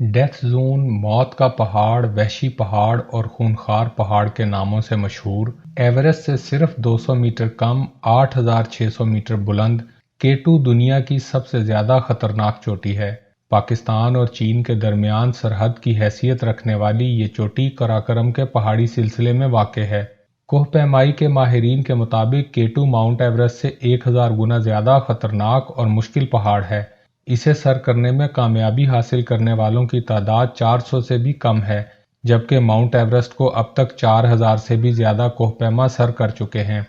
Death zone, موت کا پہاڑ، وحشی پہاڑ اور خونخوار پہاڑ کے ناموں سے مشہور ایورسٹ سے صرف 200 میٹر کم 8600 میٹر بلند K2 دنیا کی سب سے زیادہ خطرناک چوٹی ہے۔ پاکستان اور چین کے درمیان سرحد کی حیثیت رکھنے والی یہ چوٹی قراقرم کے پہاڑی سلسلے میں واقع ہے۔ کوہ پیمائی کے ماہرین کے مطابق K2 ماؤنٹ ایورسٹ سے 1000 گنا زیادہ خطرناک اور مشکل پہاڑ ہے۔ اسے سر کرنے میں کامیابی حاصل کرنے والوں کی تعداد 400 سے بھی کم ہے، جبکہ ماؤنٹ ایورسٹ کو اب تک 4000 سے بھی زیادہ کوہ پیما سر کر چکے ہیں۔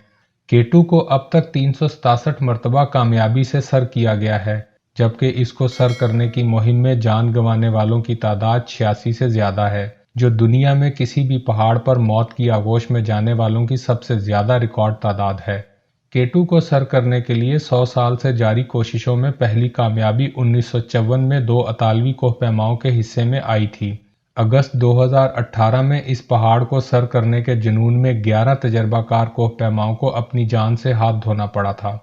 K2 کو اب تک 367 مرتبہ کامیابی سے سر کیا گیا ہے، جبکہ اس کو سر کرنے کی مہم میں جان گنوانے والوں کی تعداد 86 سے زیادہ ہے، جو دنیا میں کسی بھی پہاڑ پر موت کی آغوش میں جانے والوں کی سب سے زیادہ ریکارڈ تعداد ہے۔ K2 کو سر کرنے کے لیے 100 سال سے جاری کوششوں میں پہلی کامیابی 1954 میں 2 اطالوی کوہ پیماؤں کے حصے میں آئی تھی۔ اگست 2018 میں اس پہاڑ کو سر کرنے کے جنون میں 11 تجربہ کار کوہ پیماؤں کو اپنی جان سے ہاتھ دھونا پڑا تھا۔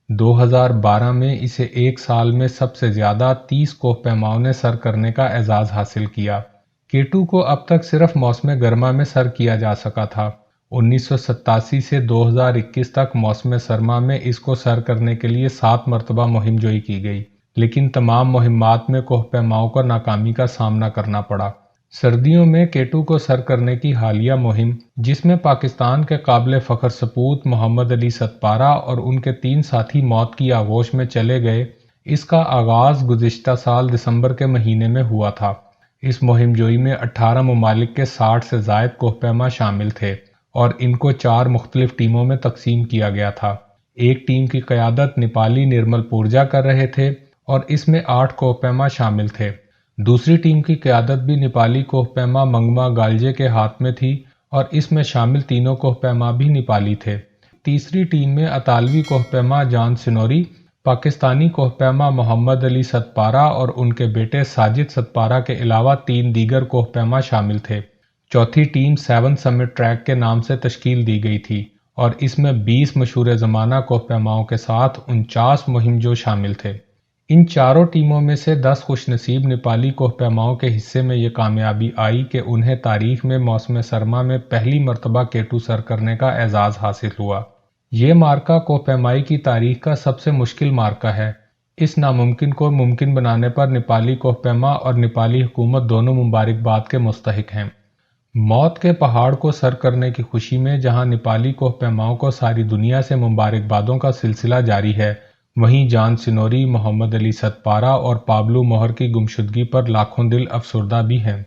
2012 میں اسے ایک سال میں سب سے زیادہ 30 کوہ پیماؤں نے سر کرنے کا اعزاز حاصل کیا۔ K2 کو اب تک صرف موسم گرما میں سر کیا جا سکا تھا۔ 1987 سے 2021 تک موسم سرما میں اس کو سر کرنے کے لیے 7 مرتبہ مہم جوئی کی گئی، لیکن تمام مہمات میں کوہ پیماؤں کو ناکامی کا سامنا کرنا پڑا۔ سردیوں میں K2 کو سر کرنے کی حالیہ مہم، جس میں پاکستان کے قابل فخر سپوت محمد علی ستپارہ اور ان کے 3 ساتھی موت کی آغوش میں چلے گئے، اس کا آغاز گزشتہ سال دسمبر کے مہینے میں ہوا تھا۔ اس مہم جوئی میں 18 ممالک کے 60 سے زائد کوہ پیما شامل تھے اور ان کو 4 مختلف ٹیموں میں تقسیم کیا گیا تھا۔ ایک ٹیم کی قیادت نیپالی نرمل پورجا کر رہے تھے اور اس میں 8 کوہ پیما شامل تھے۔ دوسری ٹیم کی قیادت بھی نیپالی کوہ پیما منگما گالجے کے ہاتھ میں تھی اور اس میں شامل تینوں کوہ پیما بھی نیپالی تھے۔ تیسری ٹیم میں اطالوی کوہ پیما جان سنوری، پاکستانی کوہ پیما محمد علی ستپارہ اور ان کے بیٹے ساجد ستپارہ کے علاوہ 3 دیگر کوہ پیما شامل تھے۔ چوتھی ٹیم 7 سمٹ ٹریک کے نام سے تشکیل دی گئی تھی اور اس میں 20 مشہور زمانہ کوہ پیماؤں کے ساتھ 49 مہم جو شامل تھے۔ ان چاروں ٹیموں میں سے 10 خوش نصیب نیپالی کوہ پیماؤں کے حصے میں یہ کامیابی آئی کہ انہیں تاریخ میں موسم سرما میں پہلی مرتبہ K2 سر کرنے کا اعزاز حاصل ہوا۔ یہ مارکہ کوہ پیمائی کی تاریخ کا سب سے مشکل مارکہ ہے۔ اس ناممکن کو ممکن بنانے پر نیپالی کوہ پیما اور نیپالی حکومت دونوں مبارکباد کے مستحق ہیں۔ موت کے پہاڑ کو سر کرنے کی خوشی میں جہاں نیپالی کوہ پیماؤں کو ساری دنیا سے مبارکبادوں کا سلسلہ جاری ہے، وہیں جان سنوری، محمد علی ستپارہ اور پابلو موہر کی گمشدگی پر لاکھوں دل افسردہ بھی ہیں۔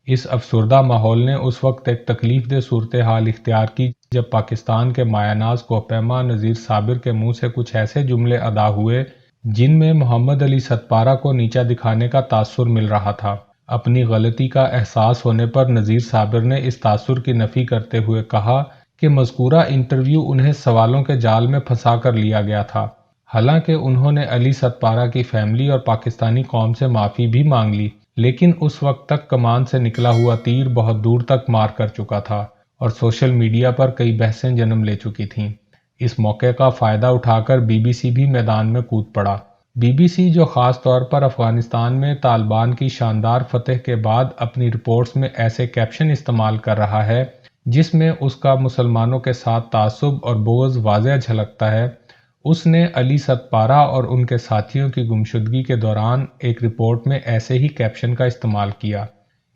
اس افسردہ ماحول نے اس وقت ایک تکلیف دہ صورتحال اختیار کی جب پاکستان کے مایہ ناز کوہ پیما نذیر صابر کے منہ سے کچھ ایسے جملے ادا ہوئے جن میں محمد علی ستپارہ کو نیچا دکھانے کا تاثر مل رہا تھا۔ اپنی غلطی کا احساس ہونے پر نذیر صابر نے اس تاثر کی نفی کرتے ہوئے کہا کہ مذکورہ انٹرویو انہیں سوالوں کے جال میں پھنسا کر لیا گیا تھا۔ حالانکہ انہوں نے علی ستپارہ کی فیملی اور پاکستانی قوم سے معافی بھی مانگ لی، لیکن اس وقت تک کمان سے نکلا ہوا تیر بہت دور تک مار کر چکا تھا اور سوشل میڈیا پر کئی بحثیں جنم لے چکی تھیں۔ اس موقع کا فائدہ اٹھا کر BBC بھی میدان میں کود پڑا۔ BBC جو خاص طور پر افغانستان میں طالبان کی شاندار فتح کے بعد اپنی رپورٹس میں ایسے کیپشن استعمال کر رہا ہے جس میں اس کا مسلمانوں کے ساتھ تعصب اور بغض واضح جھلکتا ہے، اس نے علی ستپارہ اور ان کے ساتھیوں کی گمشدگی کے دوران ایک رپورٹ میں ایسے ہی کیپشن کا استعمال کیا۔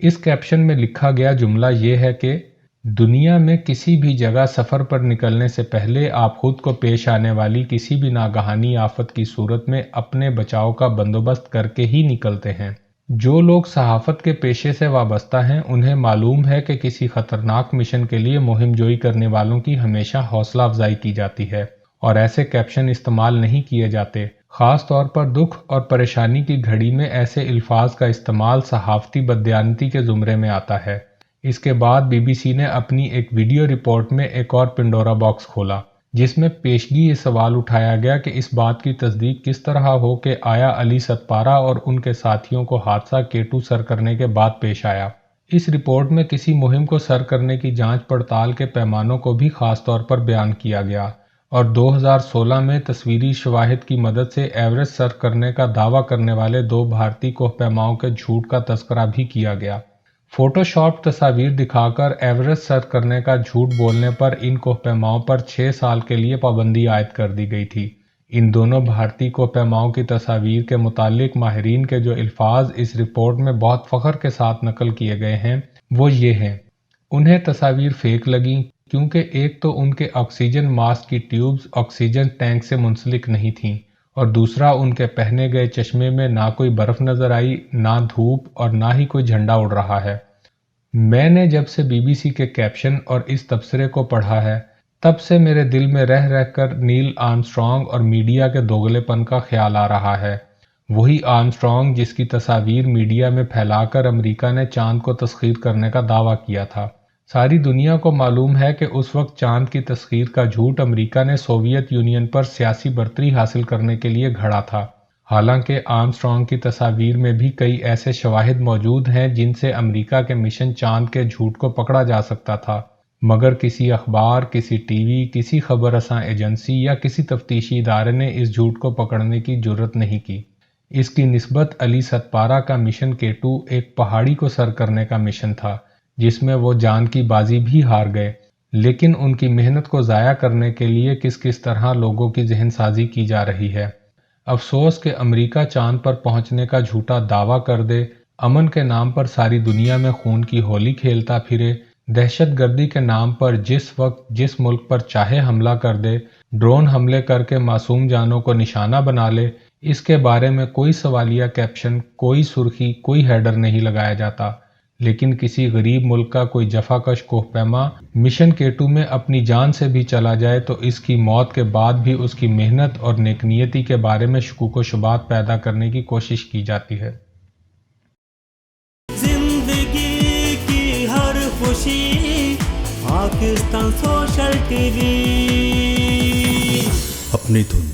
اس کیپشن میں لکھا گیا جملہ یہ ہے کہ دنیا میں کسی بھی جگہ سفر پر نکلنے سے پہلے آپ خود کو پیش آنے والی کسی بھی ناگہانی آفت کی صورت میں اپنے بچاؤ کا بندوبست کر کے ہی نکلتے ہیں۔ جو لوگ صحافت کے پیشے سے وابستہ ہیں انہیں معلوم ہے کہ کسی خطرناک مشن کے لیے مہم جوئی کرنے والوں کی ہمیشہ حوصلہ افزائی کی جاتی ہے اور ایسے کیپشن استعمال نہیں کیے جاتے۔ خاص طور پر دکھ اور پریشانی کی گھڑی میں ایسے الفاظ کا استعمال صحافتی بددیانتی کے زمرے میں آتا ہے۔ اس کے بعد BBC نے اپنی ایک ویڈیو رپورٹ میں ایک اور پنڈورا باکس کھولا، جس میں پیشگی یہ سوال اٹھایا گیا کہ اس بات کی تصدیق کس طرح ہو کہ آیا علی ستپارہ اور ان کے ساتھیوں کو حادثہ K2 سر کرنے کے بعد پیش آیا۔ اس رپورٹ میں کسی مہم کو سر کرنے کی جانچ پڑتال کے پیمانوں کو بھی خاص طور پر بیان کیا گیا۔ اور 2016 میں تصویری شواہد کی مدد سے ایورسٹ سر کرنے کا دعویٰ کرنے والے 2 بھارتی کوہ پیماؤں کے جھوٹ کا تذکرہ بھی کیا گیا۔ فوٹو شاپ تصاویر دکھا کر ایورسٹ سر کرنے کا جھوٹ بولنے پر ان کوہ پیماؤں پر 6 سال کے لیے پابندی عائد کر دی گئی تھی۔ ان دونوں بھارتی کوہ پیماؤں کی تصاویر کے متعلق ماہرین کے جو الفاظ اس رپورٹ میں بہت فخر کے ساتھ نقل کیے گئے ہیں وہ یہ ہیں: انہیں تصاویر فیک لگیں کیونکہ ایک تو ان کے آکسیجن ماسک کی ٹیوبز آکسیجن ٹینک سے منسلک نہیں تھیں، اور دوسرا ان کے پہنے گئے چشمے میں نہ کوئی برف نظر آئی، نہ دھوپ اور نہ ہی کوئی جھنڈا اڑ رہا ہے۔ میں نے جب سے BBC کے کیپشن اور اس تبصرے کو پڑھا ہے تب سے میرے دل میں رہ کر نیل آرمسٹرانگ اور میڈیا کے دوغلے پن کا خیال آ رہا ہے۔ وہی آرمسٹرانگ جس کی تصاویر میڈیا میں پھیلا کر امریکہ نے چاند کو تسخیر کرنے کا دعویٰ کیا تھا۔ ساری دنیا کو معلوم ہے کہ اس وقت چاند کی تسخیر کا جھوٹ امریکہ نے سوویت یونین پر سیاسی برتری حاصل کرنے کے لیے گھڑا تھا، حالانکہ آرمسٹرانگ کی تصاویر میں بھی کئی ایسے شواہد موجود ہیں جن سے امریکہ کے مشن چاند کے جھوٹ کو پکڑا جا سکتا تھا، مگر کسی اخبار، کسی ٹی وی، کسی خبر رساں ایجنسی یا کسی تفتیشی ادارے نے اس جھوٹ کو پکڑنے کی جرت نہیں کی۔ اس کی نسبت علی ستپارہ کا مشن K2 ایک پہاڑی کو سر کرنے کا مشن تھا جس میں وہ جان کی بازی بھی ہار گئے، لیکن ان کی محنت کو ضائع کرنے کے لیے کس طرح لوگوں کی ذہن سازی کی جا رہی ہے۔ افسوس کہ امریکہ چاند پر پہنچنے کا جھوٹا دعویٰ کر دے، امن کے نام پر ساری دنیا میں خون کی ہولی کھیلتا پھرے، دہشت گردی کے نام پر جس وقت جس ملک پر چاہے حملہ کر دے، ڈرون حملے کر کے معصوم جانوں کو نشانہ بنا لے، اس کے بارے میں کوئی سوالیہ کیپشن، کوئی سرخی، کوئی ہیڈر نہیں لگایا جاتا۔ لیکن کسی غریب ملک کا کوئی جفاکش کوہ پیما مشن K2 میں اپنی جان سے بھی چلا جائے تو اس کی موت کے بعد بھی اس کی محنت اور نیک نیتی کے بارے میں شکوک و شبہات پیدا کرنے کی کوشش کی جاتی ہے۔ زندگی کی ہر خوشی پاکستان سوشل ٹی وی، اپنی دھن